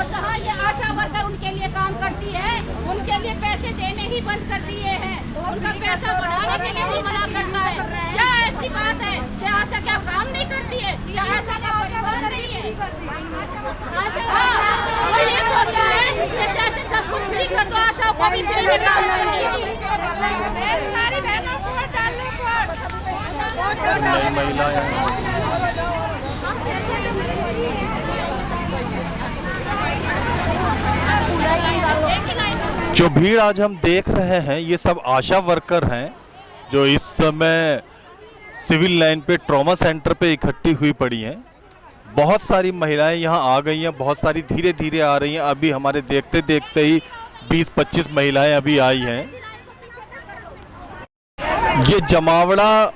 और जहाँ ये आशा वर्कर उनके लिए काम करती है, उनके लिए पैसे देने ही बंद कर दिए हैं। उनका पैसा बढ़ाने के लिए वो मना करता है। क्या ऐसी बात है कि आशा क्या काम नहीं करती है? क्या आशा का बात नहीं है? वो ये सोच रहा है कि जैसे सब कुछ फ्री कर दो, आशा को भी फ्री में काम करेंगे। सारी बहनों को जो भीड़ आज हम देख रहे हैं ये सब आशा वर्कर हैं जो इस समय सिविल लाइन पे ट्रॉमा सेंटर पे इकट्ठी हुई पड़ी हैं। बहुत सारी महिलाएं यहाँ आ गई हैं, बहुत सारी धीरे धीरे आ रही हैं। अभी हमारे देखते देखते ही 20-25 महिलाएं अभी आई हैं। ये जमावड़ा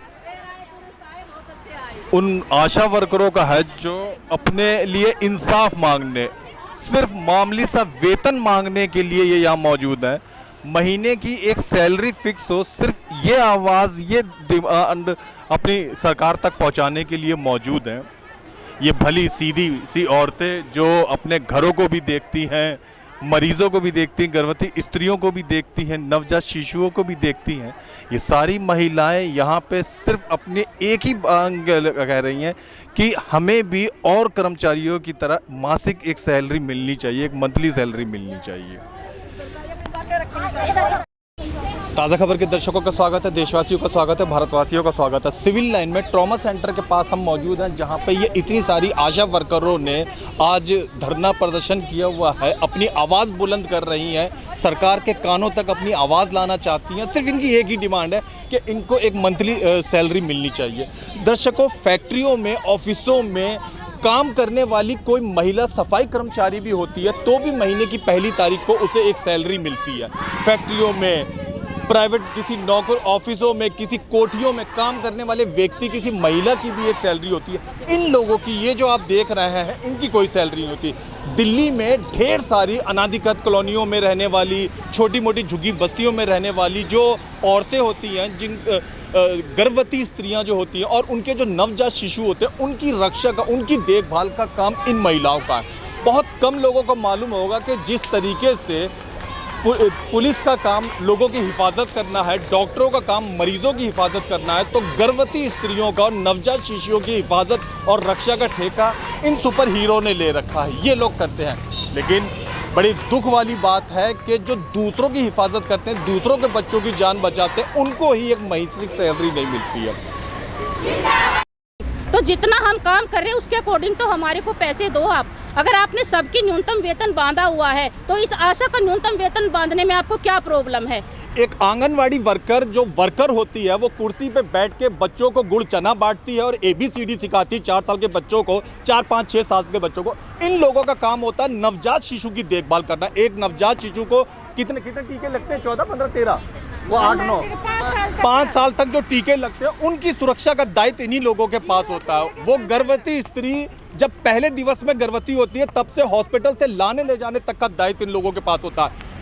उन आशा वर्करों का है जो अपने लिए इंसाफ मांगने, सिर्फ मामूली सा वेतन मांगने के लिए ये यहाँ मौजूद है। महीने की एक सैलरी फिक्स हो, सिर्फ ये आवाज़, ये डिमांड अपनी सरकार तक पहुँचाने के लिए मौजूद हैं। ये भली सीधी सी औरतें जो अपने घरों को भी देखती हैं, मरीजों को भी देखती हैं, गर्भवती स्त्रियों को भी देखती हैं, नवजात शिशुओं को भी देखती हैं। ये सारी महिलाएं यहाँ पे सिर्फ अपने एक ही मांग कह रही हैं कि हमें भी और कर्मचारियों की तरह मासिक एक सैलरी मिलनी चाहिए, एक मंथली सैलरी मिलनी चाहिए। ताज़ा खबर के दर्शकों का स्वागत है, देशवासियों का स्वागत है, भारतवासियों का स्वागत है। सिविल लाइन में ट्रॉमा सेंटर के पास हम मौजूद हैं जहां पे ये इतनी सारी आशा वर्करों ने आज धरना प्रदर्शन किया हुआ है, अपनी आवाज़ बुलंद कर रही हैं, सरकार के कानों तक अपनी आवाज़ लाना चाहती हैं। सिर्फ इनकी एक ही डिमांड है कि इनको एक मंथली सैलरी मिलनी चाहिए। दर्शकों, फैक्ट्रियों में, ऑफिसों में काम करने वाली कोई महिला सफाई कर्मचारी भी होती है तो भी महीने की पहली तारीख को उसे एक सैलरी मिलती है। फैक्ट्रियों में, प्राइवेट किसी नौकर ऑफिसों में, किसी कोठियों में काम करने वाले व्यक्ति, किसी महिला की भी एक सैलरी होती है। इन लोगों की, ये जो आप देख रहे हैं, इनकी कोई सैलरी नहीं होती। दिल्ली में ढेर सारी अनाधिकृत कॉलोनियों में रहने वाली, छोटी मोटी झुग्गी बस्तियों में रहने वाली जो औरतें होती हैं, जिन गर्भवती स्त्रियां जो होती हैं और उनके जो नवजात शिशु होते हैं, उनकी रक्षा का, उनकी देखभाल का काम इन महिलाओं का है। बहुत कम लोगों को मालूम होगा कि जिस तरीके से पुलिस का काम लोगों की हिफाजत करना है, डॉक्टरों का काम मरीजों की हिफाजत करना है, तो गर्भवती स्त्रियों का और नवजात शिशुओं की हिफाजत और रक्षा का ठेका इन सुपर हीरो ने ले रखा है। ये लोग करते हैं। लेकिन बड़ी दुख वाली बात है कि जो दूसरों की हिफाजत करते हैं, दूसरों के बच्चों की जान बचाते हैं, उनको ही एक मासिक सैलरी नहीं मिलती है। तो जितना हम काम कर रहे हैं उसके अकॉर्डिंग तो हमारे को पैसे दो आप। अगर आपने सबकी न्यूनतम वेतन बांधा हुआ है तो इस आशा का न्यूनतम वेतन बांधने में आपको क्या प्रॉब्लम है? एक आंगनवाड़ी वर्कर जो वर्कर होती है वो कुर्सी पे बैठ के बच्चों को गुड़ चना बांटती है और ABCD सिखाती है 4 साल के बच्चों को, 4, 5, 6 साल के बच्चों को। इन लोगों का काम होता है नवजात शिशु की देखभाल करना। एक नवजात शिशु को कितने टीके लगते हैं? 14, 15, 13, वो 8, 9, 5 साल तक जो टीके लगते हैं उनकी सुरक्षा का दायित्व इन्हीं लोगों के पास होता है। वो गर्भवती स्त्री जब पहले दिवस में गर्भवती होती है तब से हॉस्पिटल से लाने ले जाने तक का दायित्व इन लोगों के पास होता है।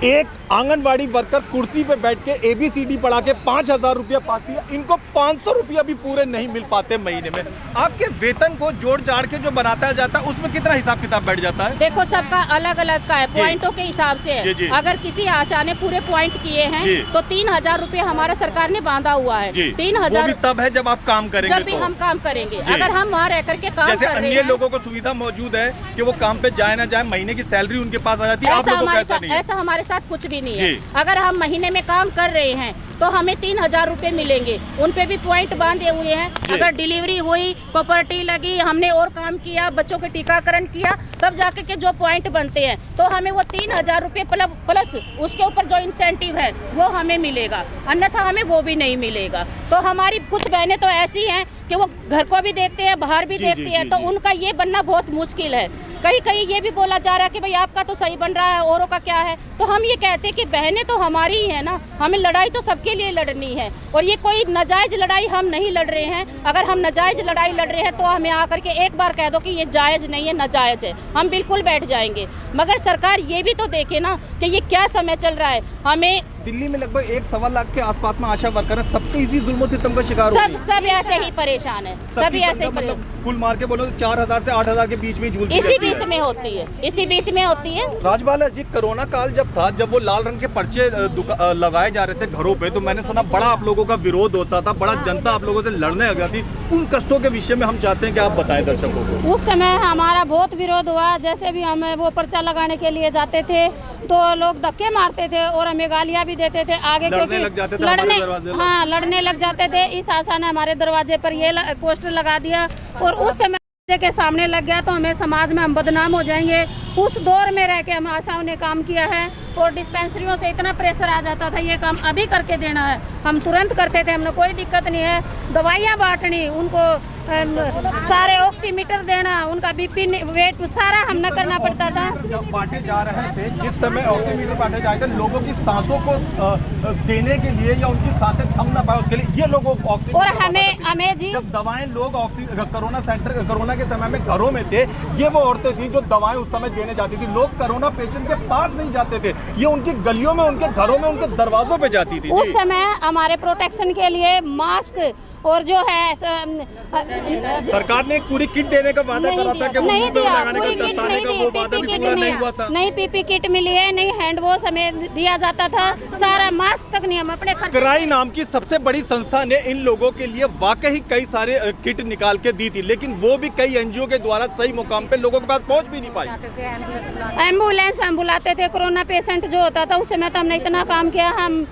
एक आंगनवाड़ी वर्कर कुर्सी पे बैठ के ABCD पढ़ा के 5,000 रुपया पाती है, इनको 500 रुपया भी पूरे नहीं मिल पाते महीने में। आपके वेतन को जोड़ जाड़ के जो बनाता जाता है उसमें कितना हिसाब किताब बैठ जाता है? देखो, सबका अलग अलग का है, पॉइंटों के हिसाब से है। जी। अगर किसी आशा ने पूरे पॉइंट किए हैं तो 3,000 रुपया हमारा सरकार ने बांधा हुआ है। 3,000 तब है जब आप काम करेंगे, जब भी हम काम करेंगे। अगर हम वहाँ रह करके काम जैसे कर रहे अन्य हैं, लोगों को सुविधा मौजूद है कि वो काम पे जाए ना जाए, महीने की सैलरी उनके पास आ जाती है। आप लोगों को ऐसा नहीं है। ऐसा हमारे साथ कुछ भी नहीं है। अगर हम महीने में काम कर रहे हैं तो हमें 3,000 रुपए मिलेंगे। उन पे भी पॉइंट बांधे हुए हैं। अगर डिलीवरी हुई, प्रॉपर्टी लगी, हमने और काम किया, बच्चों के टीकाकरण किया, तब जाके के जो पॉइंट बनते हैं तो हमें वो 3,000 रुपये प्लस उसके ऊपर जो इंसेंटिव है वो हमें मिलेगा, अन्यथा हमें वो भी नहीं मिलेगा। तो हमारी कुछ बहनें तो ऐसी हैं कि वो घर को भी देखते हैं, बाहर भी देखती है, तो उनका ये बनना बहुत मुश्किल है। कहीं कहीं ये भी बोला जा रहा है कि भाई आपका तो सही बन रहा है, औरों का क्या है। तो हम ये कहते हैं कि बहनें तो हमारी ही है ना, हमें लड़ाई तो सबके लिए लड़नी है। और ये कोई नाजायज लड़ाई हम नहीं लड़ रहे हैं। अगर हम नाजायज लड़ाई लड़ रहे हैं तो हमें आकर के एक बार कह दो कि ये जायज़ नहीं है, नाजायज है, हम बिल्कुल बैठ जाएंगे। मगर सरकार ये भी तो देखे ना कि ये क्या समय चल रहा है। हमें दिल्ली में लगभग 1-1.25 लाख के आसपास में आशा वर्कर है, सबके इसी जुल्म सितम का शिकार हो सब ऐसे ही परेशान है, सभी ऐसे ही परेशान। कुल मार के बोलो 4000 से 8000 के बीच में झूलती इसी बीच में होती है, इसी बीच में होती है। राजबाला जी, कोरोना काल जब था, जब वो लाल रंग के पर्चे लगाए जा रहे थे घरों पे, तो मैंने सुना बड़ा आप लोगों का विरोध होता था, बड़ा जनता आप लोगों से लड़ने आ गई थी। उन कष्टों के विषय में हम चाहते हैं कि आप बताएं दर्शकों को। उस समय हमारा बहुत विरोध हुआ, जैसे भी हमें वो पर्चा लगाने के लिए जाते थे तो लोग धक्के मारते थे और हमें गालियां भी देते थे आगे, क्योंकि लड़ने लग जाते थे। इस आशा ने हमारे दरवाजे पर ये पोस्टर लगा दिया और उस समय के सामने लग गया तो हमें समाज में हम बदनाम हो जाएंगे। उस दौर में रह के हम आशाओं ने काम किया है और डिस्पेंसरियों से इतना प्रेशर आ जाता था, ये काम अभी करके देना है, हम तुरंत करते थे, हमने कोई दिक्कत नहीं है। दवाइयाँ बांटनी, उनको सारे ऑक्सीमीटर देना, उनका बीपी वेट सारा हम न करना पड़ता था। जब बांटे जा रहे थे, जिस समय ऑक्सीमीटर बांटे जा रहे थे, लोगों की सांसों को देने के लिए या उनकी सांसें थम ना पाए उसके लिए ये लोग ऑक्सीमीटर, और हमें जी जब दवाएं लोग कोरोना के समय में घरों में थे, ये वो औरतें थी जो दवाएं उस समय देने जाती थी। लोग कोरोना पेशेंट के पास नहीं जाते थे, ये उनकी गलियों में, उनके घरों में, उनके दरवाजों पे जाती थी। उस समय हमारे प्रोटेक्शन के लिए मास्क और जो है सरकार ने एक पूरी किट देने का वादा करा था कि नहीं दिया, पूरी किट नहीं दी, पीपी किट नहीं, पीपी किट मिली है, नहीं हैंड वॉश हमें दिया जाता था, सारा मास्क तक नहीं हम अपने खर्च। क्राई नाम की सबसे बड़ी संस्था ने इन लोगों के लिए वाकई कई सारे किट निकाल के दी थी, लेकिन वो भी कई एनजीओ के द्वारा सही मुकाम पे लोगों के पास पहुंच भी नहीं पाई। एम्बुलेंस हम बुलाते थे, कोरोना पेशेंट जो होता था उस समय तो हमने इतना काम किया, हम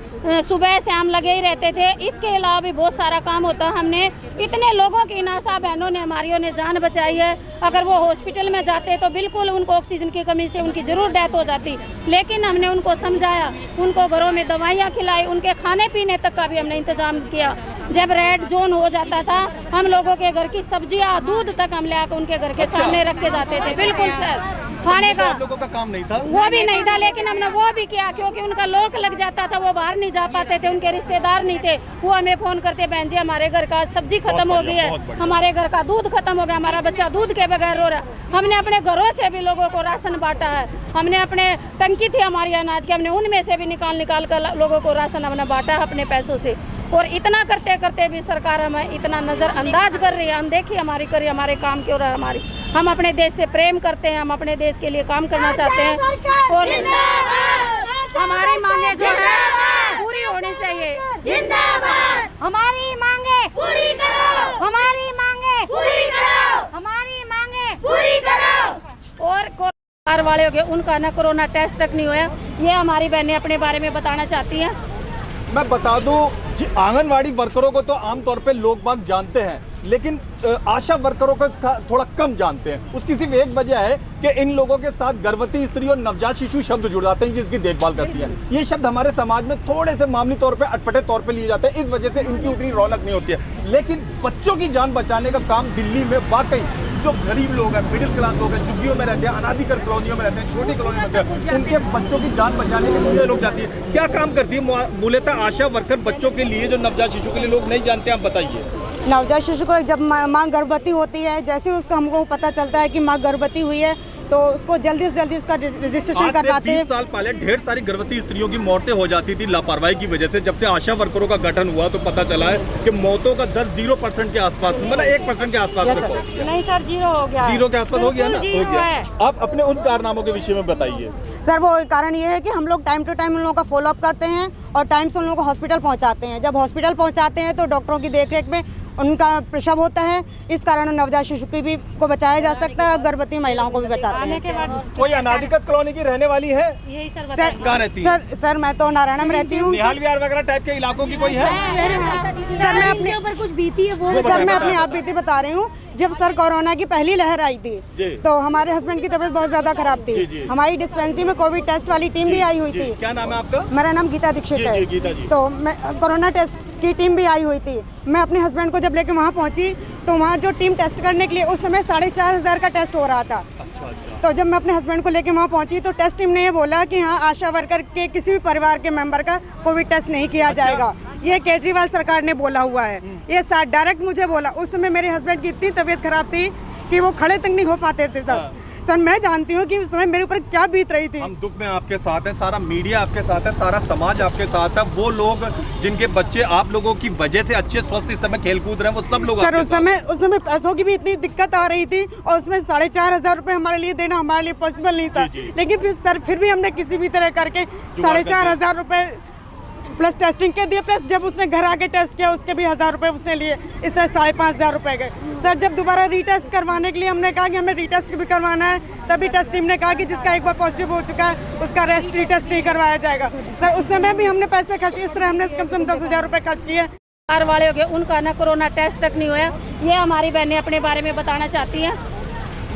सुबह से हम लगे ही रहते थे। इसके अलावा भी बहुत सारा काम होता, हमने इतने लोगों की नासा बहनों ने हमारियों ने जान बचाई है। अगर वो हॉस्पिटल में जाते तो बिल्कुल उनको ऑक्सीजन की कमी से उनकी जरूर डेथ हो जाती, लेकिन हमने उनको समझाया, उनको घरों में दवाइयाँ खिलाई, उनके खाने पीने तक का भी हमने इंतजाम किया। जब रेड जोन हो जाता था, हम लोगों के घर की सब्जियां, दूध तक हम ले आकर उनके घर के सामने रख के जाते थे। बिल्कुल सर, खाने का आप लोगों का काम नहीं था, वो भी नहीं था, लेकिन हमने वो भी किया क्योंकि उनका लॉक लग जाता था, वो बाहर नहीं जा पाते थे, उनके रिश्तेदार नहीं थे, वो हमें फोन करते, बहन जी हमारे घर का सब्जी खत्म हो गई है, हमारे घर का दूध खत्म हो गया, हमारा बच्चा दूध के बगैर रो रहा। हमने अपने घरों से भी लोगों को राशन बांटा है, हमने अपने टंकी थी हमारी अनाज की, हमने उनमें से भी निकाल कर लोगों को राशन हमने बांटा है अपने पैसों से। और इतना करते करते भी सरकार हमें इतना नज़रअंदाज कर रही है, अनदेखी हमारी कर रही है हमारे काम की। और हम अपने देश से प्रेम करते हैं, हम अपने देश के लिए काम करना चाहते हैं और हमारी मांगे जो है पूरी होनी चाहिए। हमारी मांगे पूरी करो, हमारी मांगे पूरी करो, हमारी मांगे पूरी करो। और कोरोना वाले हो गए, उनका ना कोरोना टेस्ट तक नहीं हुआ, ये हमारी बहनें अपने बारे में बताना चाहती हैं। मैं बता दूं जी, आंगनवाड़ी वर्करों को तो आमतौर पे लोग बाग जानते हैं, लेकिन आशा वर्करों को थोड़ा कम जानते हैं। उसकी सिर्फ एक वजह है कि इन लोगों के साथ गर्भवती स्त्री और नवजात शिशु शब्द जुड़ जाते हैं जिसकी देखभाल करती है। ये शब्द हमारे समाज में थोड़े से मामूली तौर पे अटपटे तौर पे लिए जाते हैं, इस वजह से इनकी उतनी रौनक नहीं होती है। लेकिन बच्चों की जान बचाने का काम दिल्ली में वाकई जो गरीब लोग हैं, मिडिल क्लास लोग हैं, झुग्गियों में रहते हैं, अनाधिकृत कॉलोनियों में रहते हैं, छोटी कॉलोनी में रहते हैं, उनके बच्चों की जान बचाने के लिए लोग जाती है। क्या काम करती है मूलतः आशा वर्कर बच्चों के लिए, जो नवजात शिशु के लिए लोग नहीं जानते, आप बताइए। नवजात शिशु को जब माँ गर्भवती होती है, जैसे उसका हमको पता चलता है कि माँ गर्भवती हुई है, तो उसको जल्दी से जल्दी उसका रजिस्ट्रेशन करवाते हैं। 20 साल पहले ढेर सारी गर्भवती स्त्रियों की मौतें हो जाती थी लापरवाही की वजह से। जब से आशा वर्करों का गठन हुआ तो पता चला है कि मौतों का दर 0% के आसपास, मतलब 1% के आसपास में पहुंच गया। नहीं सर, 0 हो गया, 0 के आसपास हो गया ना, हो गया। आप अपने उन कारनामों के विषय में बताइए। सर, वो कारण ये है कि हम लोग टाइम टू टाइम उन लोगों का फॉलोअप करते हैं और टाइम से उन लोगों को हॉस्पिटल पहुँचाते हैं। जब हॉस्पिटल पहुँचाते हैं तो डॉक्टरों की देखरेख में उनका प्रसव होता है, इस कारण नवजात शिशु की भी को बचाया जा सकता है और गर्भवती महिलाओं को भी बचाते हैं। कोई अनाधिकृत कॉलोनी की रहने वाली है? यही सर, कहाँ रहती है? सर मैं तो नारायण में रहती हूँ। निहाल विहार वगैरह टाइप के इलाकों की कोई है? सर मैं अपने ऊपर कुछ बीती है वो सर मैं अपनी आप बीती बता रही हूँ। जब सर कोरोना की पहली लहर आई थी तो हमारे हस्बैंड की तबीयत बहुत ज्यादा खराब थी। हमारी डिस्पेंसरी में कोविड टेस्ट वाली टीम भी आई हुई थी। क्या नाम है आपका? मेरा नाम गीता दीक्षित है। तो मैं कोरोना टेस्ट की टीम भी आई हुई थी। मैं अपने हस्बैंड को जब लेके वहाँ पहुँची तो वहाँ जो टीम टेस्ट करने के लिए उस समय 4500 का टेस्ट हो रहा था। तो जब मैं अपने हस्बैंड को लेके वहाँ पहुँची तो टेस्ट टीम ने ये बोला कि हाँ, आशा वर्कर के किसी भी परिवार के मेंबर का कोविड टेस्ट नहीं किया जाएगा। ये केजरीवाल सरकार ने बोला हुआ है, ये डायरेक्ट मुझे बोला। उस समय मेरे हस्बैंड की इतनी तबीयत खराब थी कि वो खड़े तक नहीं हो पाते थे। सर मैं जानती हूँ कि उस समय मेरे ऊपर क्या बीत रही थी। हम दुख में आपके साथ हैं, सारा मीडिया आपके साथ है, सारा समाज आपके साथ है। वो लोग जिनके बच्चे आप लोगों की वजह से अच्छे स्वस्थ इस समय खेल कूद रहे हैं, वो सब लोग सर उस समय पैसों की भी इतनी दिक्कत आ रही थी और उसमें 4,500 रुपए हमारे लिए देना हमारे लिए पॉसिबल नहीं था। लेकिन फिर भी हमने किसी भी तरह करके 4,500 रुपए प्लस टेस्टिंग के दिए, प्लस जब उसने घर आके टेस्ट किया उसके भी 1,000 रुपए उसने लिए, इस तरह 5,500 रुपए गए। सर जब दोबारा रीटेस्ट करवाने के लिए हमने कहा कि हमें रीटेस्ट भी करवाना है, तभी टेस्ट टीम ने कहा कि जिसका एक बार पॉजिटिव हो चुका है उसका रीटेस्ट नहीं करवाया जाएगा। सर उस समय भी हमने पैसे खर्च, इस तरह हमने कम से कम 10,000 रुपए खर्च किए। कार वाले हो गए, उनका ना कोरोना टेस्ट तक नहीं हुआ। ये हमारी बहनें अपने बारे में बताना चाहती हैं।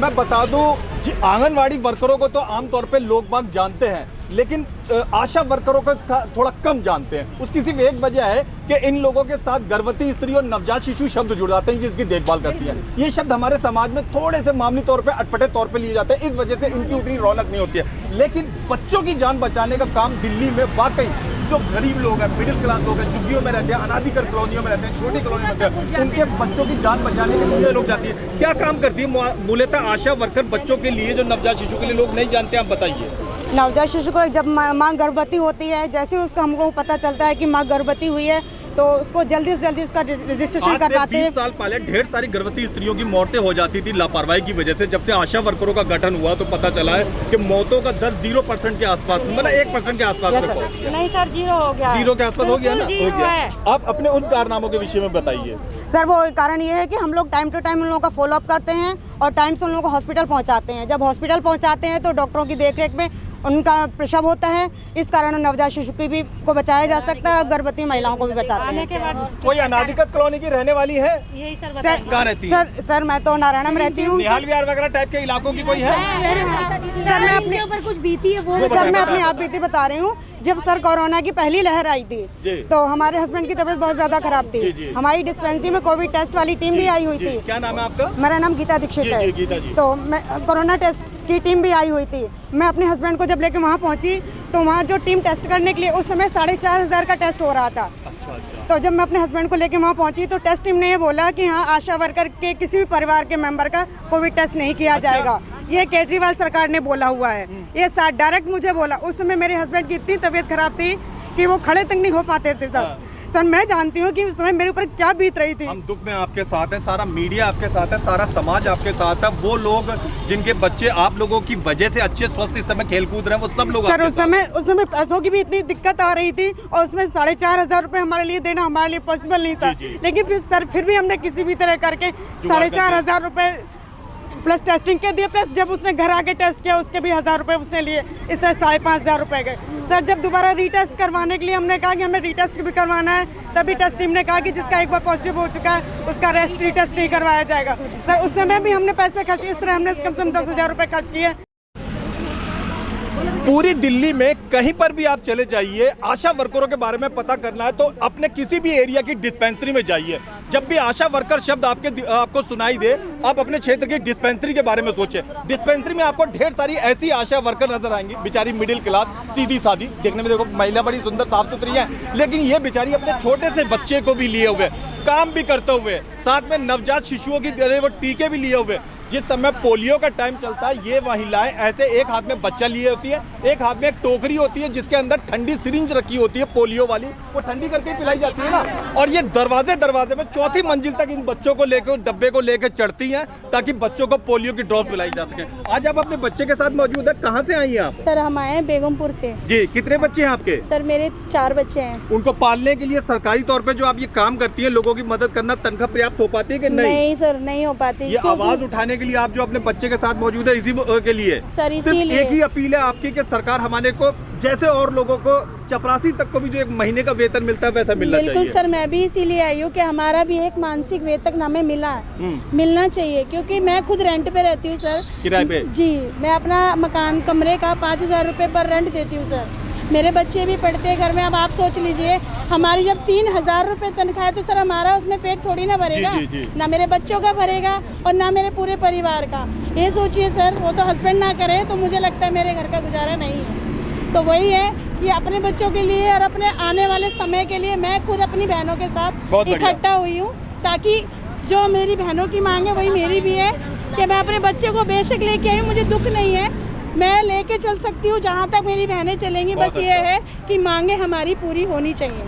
मैं बता दूं जी, आंगनवाड़ी वर्करों को तो आमतौर पे लोग बाग जानते हैं, लेकिन आशा वर्करों को थोड़ा कम जानते हैं। उसकी सिर्फ एक वजह है कि इन लोगों के साथ गर्भवती स्त्री और नवजात शिशु शब्द जुड़ जाते हैं जिसकी देखभाल करती है। ये शब्द हमारे समाज में थोड़े से मामूली तौर पे अटपटे तौर पे लिए जाते हैं, इस वजह से इनकी उतनी रौनक नहीं होती है। लेकिन बच्चों की जान बचाने का काम दिल्ली में वाकई जो गरीब लोग हैं, मिडिल क्लास लोग हैं, झुग्गियों में रहते हैं, अनाधिकृत कॉलोनियों में रहते हैं, छोटी कॉलोनी में रहते हैं, उनके बच्चों की जान बचाने के लिए लोग जाती है। क्या काम करती है मूलतः आशा वर्कर बच्चों के लिए, जो नवजात शिशु के लिए लोग नहीं जानते, आप बताइए। नवजात शिशु को जब माँ गर्भवती होती है, जैसे उसका हमको पता चलता है कि माँ गर्भवती हुई है, तो उसको जल्दी से जल्दी उसका रजिस्ट्रेशन करवाते हैं। 20 साल पहले ढेर सारी गर्भवती स्त्रियों की मौतें हो जाती थी लापरवाही की वजह से। जब से आशा वर्करों का गठन हुआ तो पता चला है कि मौतों का दर 0% के आसपास, मतलब 1% के आसपास में पहुंच गया। नहीं सर, 0 हो गया, 0 के आसपास हो गया ना, हो गया। आप अपने उन कारनामों के विषय में बताइए। सर वो कारण ये है कि हम लोग टाइम टू टाइम उन लोगों का फॉलोअप करते हैं और टाइम से उन लोगों को हॉस्पिटल पहुंचाते हैं। जब हॉस्पिटल पहुंचाते हैं तो डॉक्टरों की देखरेख में उनका प्रसव होता है, इस कारण नवजात शिशु की भी को बचाया जा सकता है और गर्भवती महिलाओं को भी बचाते हैं। कोई अनाधिकृत कॉलोनी की रहने वाली है? यही सर कहाँ रहती है? सर मैं तो नारायण में रहती हूँ। निहाल विहार वगैरह टाइप के इलाकों की कोई है? सर मैं अपने ऊपर कुछ बीती है वो सर मैं अपनी आप बीती बता रही हूँ। जब सर कोरोना की पहली लहर आई थी तो हमारे हस्बैंड की तबीयत बहुत ज्यादा खराब थी। हमारी डिस्पेंसरी में कोविड टेस्ट वाली टीम भी आई हुई थी। क्या नाम है आपका? मेरा नाम गीता दीक्षित है। तो मैं कोरोना टेस्ट की टीम भी आई हुई थी। मैं अपने हस्बैंड को जब लेके वहाँ पहुँची तो वहाँ जो टीम टेस्ट करने के लिए, उस समय 4,500 का टेस्ट हो रहा था। तो जब मैं अपने हस्बैंड को लेके वहाँ पहुँची तो टेस्ट टीम ने ये बोला कि हाँ, आशा वर्कर के किसी भी परिवार के मेंबर का कोविड टेस्ट नहीं किया जाएगा। ये केजरीवाल सरकार ने बोला हुआ है, ये डायरेक्ट मुझे बोला। उस समय मेरे हस्बैंड की इतनी तबीयत खराब थी कि वो खड़े तक नहीं हो पाते थे सर। सर मैं जानती हूँ कि उस समय मेरे ऊपर क्या बीत रही थी। हम दुख में आपके साथ हैं, सारा मीडिया आपके साथ है, सारा समाज आपके साथ है। वो लोग जिनके बच्चे आप लोगों की वजह से अच्छे स्वस्थ इस समय खेल कूद रहे हैं, वो सब लोग सर उस समय पैसों की भी इतनी दिक्कत आ रही थी और उसमें 4,500 रुपए हमारे लिए देना हमारे लिए पॉसिबल नहीं था। लेकिन फिर भी हमने किसी भी तरह करके 4,500 रुपए प्लस टेस्टिंग के दिए, प्लस जब उसने घर आके टेस्ट किया उसके भी 1,000 रुपए उसने लिए, इस तरह 5,500 रुपए गए। सर जब दोबारा रीटेस्ट करवाने के लिए हमने कहा कि हमें रीटेस्ट भी करवाना है, तभी टेस्ट टीम ने कहा कि जिसका एक बार पॉजिटिव हो चुका है उसका रीटेस्ट नहीं करवाया जाएगा। सर उस समय भी हमने पैसे खर्च, इस तरह हमने कम से कम 10,000 रुपए खर्च किए। पूरी दिल्ली में कहीं पर भी आप चले जाइए, आशा वर्करों के बारे में पता करना है तो अपने किसी भी एरिया की डिस्पेंसरी में जाइए। जब भी आशा वर्कर शब्द आपको सुनाई दे, आप अपने क्षेत्र की डिस्पेंसरी के बारे में सोचें। डिस्पेंसरी में आपको ढेर सारी ऐसी आशा वर्कर नजर आएंगी, बेचारी मिडिल क्लास, सीधी सादी, देखने में देखो महिला बड़ी सुंदर साफ सुथरी है, लेकिन ये बेचारी अपने छोटे से बच्चे को भी लिए हुए, काम भी करते हुए, साथ में नवजात शिशुओं की वो टीके भी लिए हुए। जिस समय पोलियो का टाइम चलता है, ये महिलाएं ऐसे एक हाथ में बच्चा लिए होती है, एक हाथ में एक टोकरी होती है जिसके अंदर ठंडी सिरिंज रखी होती है पोलियो वाली, वो ठंडी करके पिलाई जाती है ना, और ये दरवाजे में चौथी मंजिल तक इन बच्चों को लेकर, डब्बे को लेकर चढ़ती हैं ताकि बच्चों को पोलियो की ड्रॉप पिलाई जा सके। आज आप अपने बच्चे के साथ मौजूद है, कहाँ से आई हैं आप? सर हम आए हैं बेगमपुर से। जी, कितने बच्चे हैं आपके? सर मेरे 4 बच्चे हैं। उनको पालने के लिए सरकारी तौर पे जो आप ये काम करती है, लोगों की मदद करना, तनख्वाह पर्याप्त हो पाती है कि नहीं? नहीं सर, नहीं हो पाती। ये आवाज उठाने के लिए आप जो अपने बच्चे के साथ मौजूद है, इसी के लिए सर, इसीलिए एक ही अपील है आपकी कि सरकार हमारे को, जैसे और लोगों को, चपरासी तक को भी जो एक महीने का वेतन मिलता है वैसा मिलना चाहिए। बिल्कुल सर, मैं भी इसीलिए आई हूँ कि हमारा भी एक मानसिक वेतन हमें मिलना चाहिए, क्योंकि मैं खुद रेंट पे रहती हूँ सर, किराए पे। जी, मैं अपना मकान कमरे का 5,000 रुपए पर रेंट देती हूँ सर। मेरे बच्चे भी पढ़ते हैं घर में। अब आप सोच लीजिए, हमारी जब 3,000 रुपए तनख्वाह है तो सर हमारा उसमें पेट थोड़ी ना भरेगा। ना मेरे बच्चों का भरेगा और ना मेरे पूरे परिवार का। ये सोचिए सर, वो तो हस्बैंड ना करे तो मुझे लगता है मेरे घर का गुजारा नहीं है। तो वही है कि अपने बच्चों के लिए और अपने आने वाले समय के लिए मैं खुद अपनी बहनों के साथ इकट्ठा हुई हूँ, ताकि जो मेरी बहनों की मांग है वही मेरी भी है। कि मैं अपने बच्चे को बेशक लेके आई हूँ, मुझे दुख नहीं है, मैं लेके चल सकती हूँ जहाँ तक मेरी बहनें चलेंगी। बस ये है कि मांगे हमारी पूरी होनी चाहिए।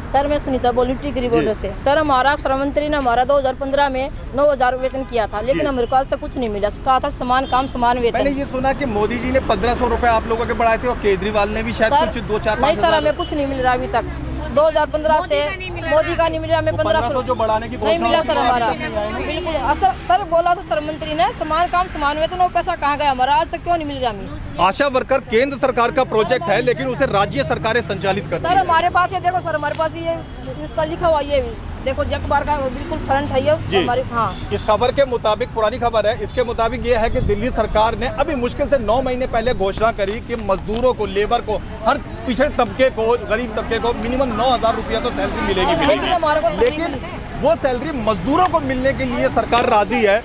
सर मैं सुनीता बोल रही हूँ टिकरी बॉर्डर से। सर हमारा श्रम मंत्री ने हमारा 2015 में 9,000 वेतन किया था, लेकिन हमारे को आज तक कुछ नहीं मिला। कहा था समान काम समान वेतन। मैंने ये सुना कि मोदी जी ने 1500 रुपए आप लोगों के बढ़ाए थे और केजरीवाल ने भी शायद कुछ 2-4 नहीं सर, हमें कुछ नहीं मिल रहा अभी तक। 2015 से मोदी का नहीं मिल रहा, हमें 1500 जो बढ़ाने की नहीं मिला सर हमारा, बिल्कुल। सर बोला था श्रम मंत्री ने समान काम समान वेतन, वो पैसा कहाँ गया हमारा, आज तक क्यों नहीं मिल रहा हमें। आशा वर्कर केंद्र सरकार का प्रोजेक्ट है, लेकिन उसे राज्य सरकारें संचालित करती हैं। सर हमारे पास ये देखो सर, हमारे पास ये इसका लिखा हुआ ये भी देखो, अखबार का बिल्कुल फ्रंट है ये हमारी। हाँ, इस खबर के मुताबिक, पुरानी खबर है, इसके मुताबिक ये है कि दिल्ली सरकार ने अभी मुश्किल से 9 महीने पहले घोषणा करी कि मजदूरों को, लेबर को, हर पिछड़े तबके को, गरीब तबके को मिनिमम 9,000 रुपया तो सैलरी मिलेगी। लेकिन वो सैलरी मजदूरों को मिलने के लिए सरकार राजी है,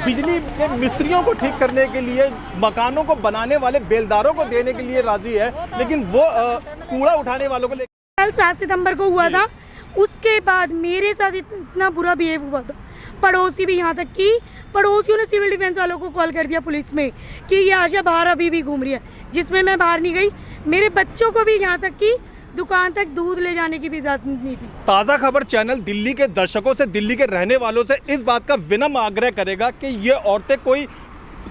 बिजली के मिस्त्रियों को ठीक करने के लिए, मकानों को बनाने वाले बेलदारों को देने के लिए राजी है, लेकिन वो कूड़ा उठाने वालों को कल 7 सितंबर को हुआ था, उसके बाद मेरे साथ इतना बुरा बिहेव हुआ था। पड़ोसी भी, यहाँ तक कि पड़ोसियों ने सिविल डिफेंस वालों को कॉल कर दिया पुलिस में कि ये आशा बाहर अभी भी घूम रही है, जिसमें मैं बाहर नहीं गई। मेरे बच्चों को भी यहाँ तक कि दुकान तक दूध ले जाने की भी इजाजत नहीं थी। ताज़ा खबर चैनल दिल्ली के दर्शकों से, दिल्ली के रहने वालों से इस बात का विनम्र आग्रह करेगा कि ये औरतें कोई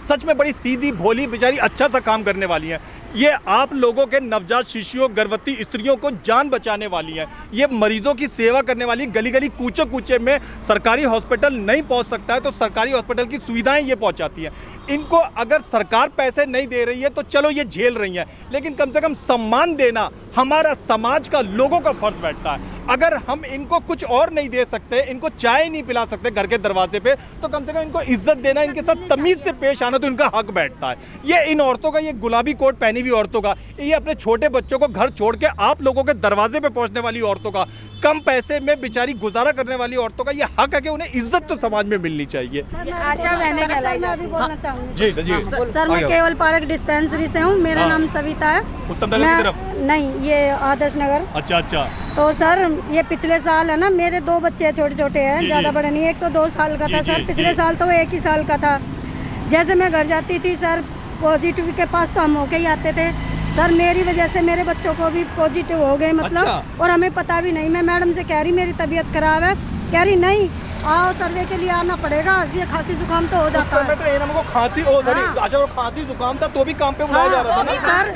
सच में बड़ी सीधी भोली बेचारी अच्छा सा काम करने वाली हैं। ये आप लोगों के नवजात शिशुओं, गर्भवती स्त्रियों को जान बचाने वाली हैं। ये मरीजों की सेवा करने वाली, गली गली कूचे कूचे में सरकारी हॉस्पिटल नहीं पहुंच सकता है तो सरकारी हॉस्पिटल की सुविधाएं ये पहुंचाती हैं। इनको अगर सरकार पैसे नहीं दे रही है तो चलो ये झेल रही हैं, लेकिन कम से कम सम्मान देना हमारा समाज का, लोगों का फर्ज बैठता है। अगर हम इनको कुछ और नहीं दे सकते, इनको चाय नहीं पिला सकते घर के दरवाजे पे, तो कम से कम इनको इज्जत देना, इनके साथ तमीज से पेश आना तो इनका हक बैठता है। ये इन औरतों का, ये गुलाबी कोट पहनी हुई औरतों का, ये अपने छोटे बच्चों को घर छोड़ के आप लोगों के दरवाजे पे पहुंचने वाली औरतों का, कम पैसे में बेचारी गुजारा करने वाली औरतों का ये हक है कि उन्हें इज्जत तो समाज में मिलनी चाहिए। आशा बहने मैं अभी बोलना चाहूँगी। जी जी सर, मैं केवल पार्क डिस्पेंसरी से हूँ, मेरा नाम सविता है। उत्तम नगर की तरफ? नहीं, ये आदर्श नगर। अच्छा अच्छा। तो सर ये पिछले साल है ना, मेरे 2 बच्चे छोटे छोटे हैं, ज़्यादा बड़े नहीं। एक तो 2 साल का था सर, पिछले साल तो वो 1 ही साल का था। जैसे मैं घर जाती थी सर, पॉजिटिव के पास तो हम होके ही आते थे सर। मेरी वजह से मेरे बच्चों को भी पॉजिटिव हो गए, मतलब। अच्छा। और हमें पता भी नहीं। मैं मैडम से कह रही मेरी तबीयत खराब है, कह रही नहीं आओ सर्वे के लिए आना पड़ेगा, ये खांसी जुकाम तो हो जाता है। तो हमको खांसी खांसी जुकाम था तो भी काम पे बुलाया जा रहा था ना सर।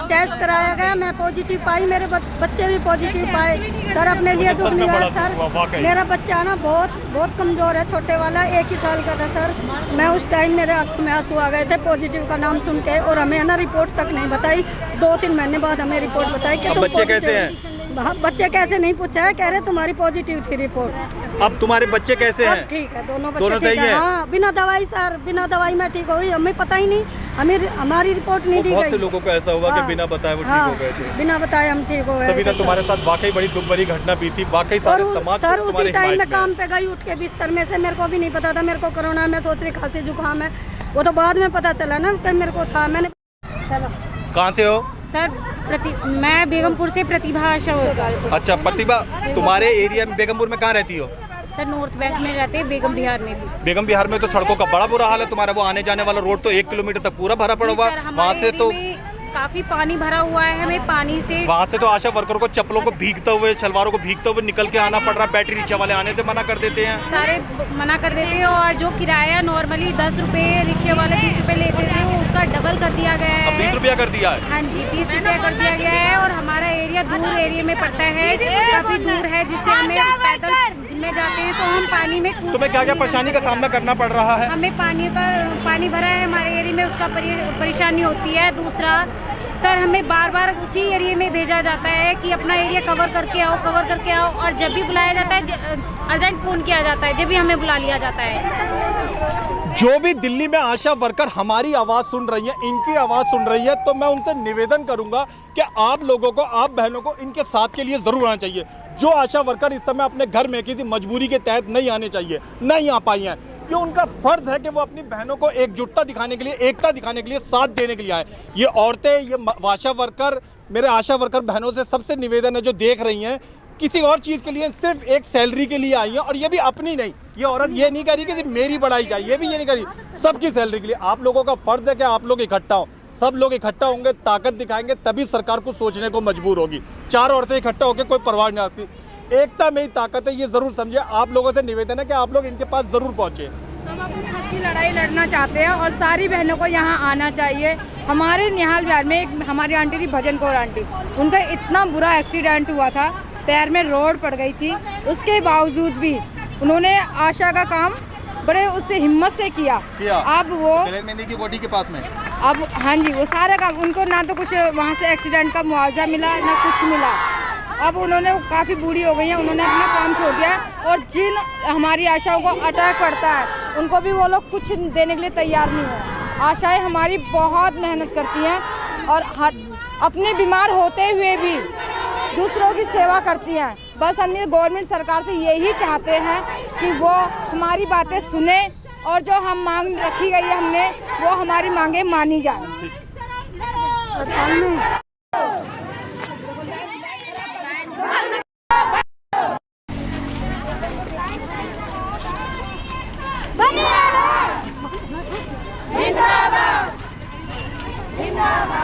टेस्ट कराया गया, मैं पॉजिटिव पाई, मेरे बच्चे भी पॉजिटिव पाए सर। अपने लिए दुख लिया सर। मेरा बच्चा ना बहुत कमजोर है, छोटे वाला, 1 ही साल का था सर। मैं उस टाइम मेरे आंखों में आंसू आ गए थे पॉजिटिव का नाम सुन के, और हमें ना रिपोर्ट तक नहीं बताई। 2-3 महीने बाद हमें रिपोर्ट बताई कि बच्चे कैसे हैं। बच्चे कैसे नहीं पूछा है, कह रहे तुम्हारी पॉजिटिव थी रिपोर्ट। अब तुम्हारे बच्चे कैसे हैं? ठीक है, दोनों बच्चे ठीक है। हाँ, बिना दवाई सर, बिना दवाई में ठीक हुई। हमें पता ही नहीं, हमारी रिपोर्ट नहीं दी गई। बहुत से लोगों को ऐसा हुआ कि बिना बताए वो ठीक हो गए थे। बिना बताए हम ठीक हो गए। सविता, तुम्हारे साथ वाकई बड़ी दुख भरी घटना भी थी, वाकई सारे समाज सर। उसी टाइम में काम पे गई, उठ के बिस्तर में से, मेरे को भी नहीं पता था मेरे को कोरोना है। मैं सोच रही खांसी जुकाम है, वो तो बाद में पता चला ना कि मेरे को था। मैंने कहाँ से हो सर? मैं बेगमपुर से प्रतिभा आशा वर्कर। अच्छा प्रतिभा, तुम्हारे एरिया में बेगमपुर में कहाँ रहती हो? सर नॉर्थ वेस्ट में रहते हैं, बेगम बिहार में भी। बेगम बिहार में तो सड़कों का बड़ा बुरा हाल है तुम्हारा। वो आने जाने वाला रोड तो 1 किलोमीटर तक पूरा भरा पड़ा हुआ, वहाँ से तो काफी पानी भरा हुआ है। हमें पानी से, वहाँ से तो आशा वर्कर को चप्पलों को भीगते हुए, शलवारों को भीगते हुए निकल के आना पड़ रहा है। बैटरी रिक्शा वाले आने से मना कर देते हैं, सारे मना कर देते हैं। और जो किराया नॉर्मली 10 रुपये, रिक्शे वाले 20 रुपये लेते थे, वो उसका डबल कर दिया गया है। 20 रुपया कर दिया है? हाँ जी, 20 रुपया कर दिया गया है। और हमारा एरिया दूर एरिया में पड़ता है, काफी दूर है, जिससे हमें पैदल में जाते हैं तो हम पानी में। तुम्हें क्या क्या परेशानी का सामना करना पड़ रहा है? हमें पानी भरा है हमारे एरिया में, उसका परेशानी होती है। दूसरा सर, हमें बार बार उसी एरिया में भेजा जाता है कि अपना एरिया कवर करके आओ, और जब भी बुलाया जाता है, अर्जेंट फ़ोन किया जाता है, जब भी हमें बुला लिया जाता है। जो भी दिल्ली में आशा वर्कर हमारी आवाज़ सुन रही है, इनकी आवाज़ सुन रही है, तो मैं उनसे निवेदन करूंगा कि आप लोगों को, आप बहनों को इनके साथ के लिए ज़रूर आना चाहिए। जो आशा वर्कर इस समय अपने घर में किसी मजबूरी के तहत नहीं आने चाहिए, नहीं आ पाई हैं, ये उनका फर्ज है कि वो अपनी बहनों को एकजुटता दिखाने के लिए, एकता दिखाने के लिए, साथ देने के लिए आए। ये औरतें, ये आशा वर्कर, मेरे आशा वर्कर बहनों से सबसे निवेदन है जो देख रही हैं, किसी और चीज़ के लिए, सिर्फ एक सैलरी के लिए आई हैं। और ये भी अपनी नहीं, ये औरत ये नहीं कह रही कि सिर्फ मेरी बढ़ाई जाए, ये भी ये नहीं कह रही, सबकी सैलरी के लिए। आप लोगों का फर्ज है कि आप लोग इकट्ठा हो, सब लोग इकट्ठा होंगे, ताकत दिखाएंगे, तभी सरकार को सोचने को मजबूर होगी। 4 औरतें इकट्ठा होकर कोई परवाह नहीं आती। एकता में ही ताकत है, ये जरूर समझे। आप लोगों से निवेदन है कि आप लोग इनके पास जरूर पहुंचे। सब अपने हक की लड़ाई लड़ना चाहते हैं और सारी बहनों को यहाँ आना चाहिए। हमारे निहाल बिहार में एक हमारी आंटी थी, भजन कौर आंटी, उनका इतना बुरा एक्सीडेंट हुआ था, पैर में रोड पड़ गई थी, उसके बावजूद भी उन्होंने आशा का काम बड़े उससे हिम्मत से किया। अब वो मेहंदी की कोठी के पास में, अब हाँ जी, वो सारा काम, उनको ना तो कुछ वहाँ से एक्सीडेंट का मुआवजा मिला ना कुछ मिला। अब उन्होंने काफ़ी बूढ़ी हो गई हैं, उन्होंने अपना काम छोड़ दिया। और जिन हमारी आशाओं को अटैक पड़ता है उनको भी वो लोग कुछ देने के लिए तैयार नहीं है। आशाएं हमारी बहुत मेहनत करती हैं और अपने बीमार होते हुए भी दूसरों की सेवा करती हैं। बस हम गवर्नमेंट सरकार से यही चाहते हैं कि वो हमारी बातें सुने और जो हम मांग रखी गई है हमने, वो हमारी मांगे मानी जाए। जिंदाबाद जिंदाबाद।